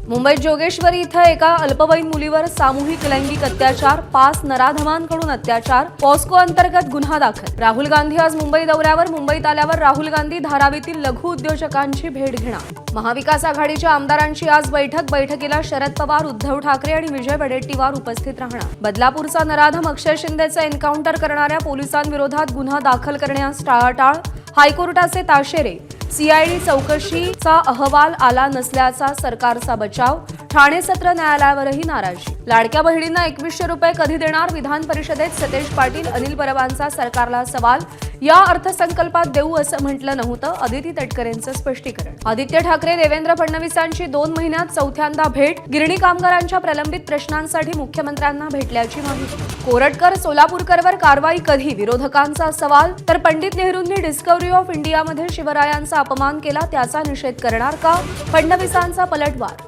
मुंबईत जोगेश्वरी इथं एका अल्पवयीन मुलीवर सामूहिक लैंगिक अत्याचार, 5 नराधमांकडून अत्याचार, पॉस्को अंतर्गत गुन्हा दाखल। राहुल गांधी आज मुंबई दौऱ्यावर। मुंबईत आल्यावर राहुल गांधी धारावीतील लघु उद्योजकांची भेट घेणार। महाविकास आघाडीच्या आमदारांची आज बैठकीला शरद पवार, उद्धव ठाकरे आणि विजय वडेट्टीवार उपस्थित राहणार। बदलापूरचा नराधम अक्षय शिंदेचं एन्काउंटर करणाऱ्या पोलिसांविरोधात गुन्हा दाखल करण्यास टाळाटाळ। हायकोर्टाचे ताशेरे। सीआयडी चौकशीचा अहवाल आला नसल्याचा सरकारचा बचाव। ठाणे सत्र न्यायालयावरही नाराजी। लाडक्या बहिणींना 2100 रुपये कधी देणार? विधान परिषदेत सतेज पाटील, अनिल परबांचा सरकारला सवाल। या अर्थसंकल्पात देऊ असं म्हटलं नव्हतं, अदिती तटकरेंचं स्पष्टीकरण। आदित्य ठाकरे, देवेंद्र फडणवीसांची 2 महिन्यात चौथ्यांदा भेट। गिरणी कामगारांच्या प्रलंबित प्रश्नांसाठी मुख्यमंत्र्यांना भेटल्याची माहिती। कोरटकर, सोलापूरकरवर कारवाई कधी? विरोधकांचा सवाल। तर पंडित नेहरूंनी डिस्कव्हरी ऑफ इंडियामध्ये शिवरायांचा अपमान केला, त्याचा निषेध करणार का? फडणवीसांचा पलटवार।